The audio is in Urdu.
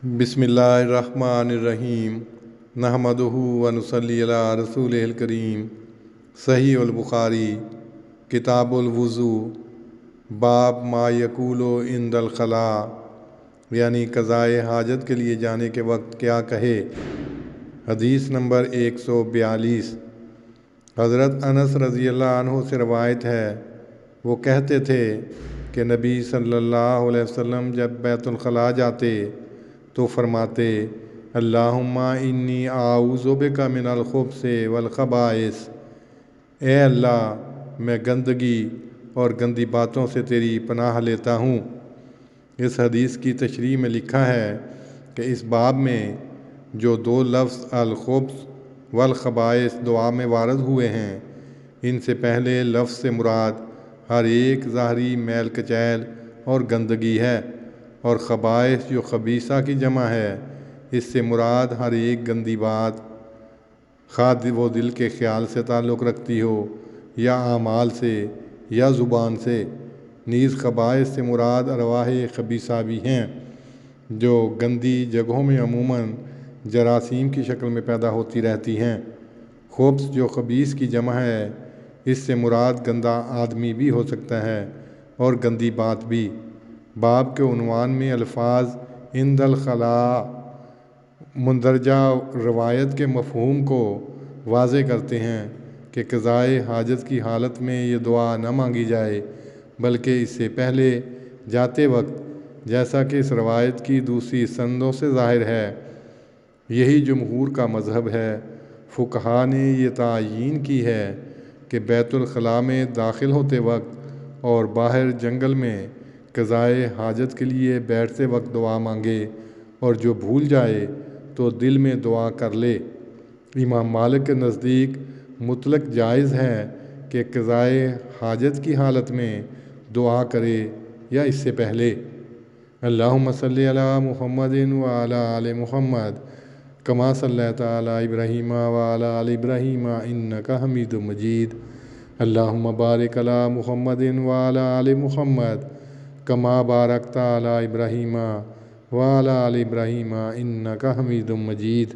بسم اللہ الرحمن الرحیم نحمدہ ونصلی علی رسولہ الکریم۔ صحیح البخاری کتاب الوضو، باب ما یقول عند الخلاء، یعنی قضائے حاجت کے لیے جانے کے وقت کیا کہے۔ حدیث نمبر 142۔ حضرت انس رضی اللہ عنہ سے روایت ہے، وہ کہتے تھے کہ نبی صلی اللہ علیہ وسلم جب بیت الخلاء جاتے تو فرماتے، اللہم انی اعوذ بک من الخبث والخبائث، اے اللہ میں گندگی اور گندی باتوں سے تیری پناہ لیتا ہوں۔ اس حدیث کی تشریح میں لکھا ہے کہ اس باب میں جو دو لفظ الخبث والخبائث دعا میں وارد ہوئے ہیں، ان سے پہلے لفظ سے مراد ہر ایک ظاہری میل کچیل اور گندگی ہے، اور خبائث جو خبیثہ کی جمع ہے، اس سے مراد ہر ایک گندی بات، خواہ وہ دل کے خیال سے تعلق رکھتی ہو یا اعمال سے یا زبان سے۔ نیز خبائث سے مراد ارواح خبیثہ بھی ہیں، جو گندی جگہوں میں عموماً جراثیم کی شکل میں پیدا ہوتی رہتی ہیں۔ خبث جو خبیث کی جمع ہے، اس سے مراد گندا آدمی بھی ہو سکتا ہے اور گندی بات بھی۔ باب کے عنوان میں الفاظ عند الخلاء مندرجہ روایت کے مفہوم کو واضح کرتے ہیں کہ قضائے حاجت کی حالت میں یہ دعا نہ مانگی جائے، بلکہ اس سے پہلے جاتے وقت، جیسا کہ اس روایت کی دوسری سندوں سے ظاہر ہے۔ یہی جمہور کا مذہب ہے۔ فقہا نے یہ تعیین کی ہے کہ بیت الخلاء میں داخل ہوتے وقت اور باہر جنگل میں قضائے حاجت کے لیے بیٹھتے وقت دعا مانگے، اور جو بھول جائے تو دل میں دعا کر لے۔ امام مالک کے نزدیک مطلق جائز ہے کہ قضائے حاجت کی حالت میں دعا کرے یا اس سے پہلے۔ اللہم صلی علی محمد وعلی آل محمد کما صلیت علی ابراہیم وعلی آل ابراہیم انک حمید مجید۔ اللہم بارک علی محمد وعلی آل محمد کما بارکت علی ابراہیم وعلی آل ابراہیم انک حمید مجید۔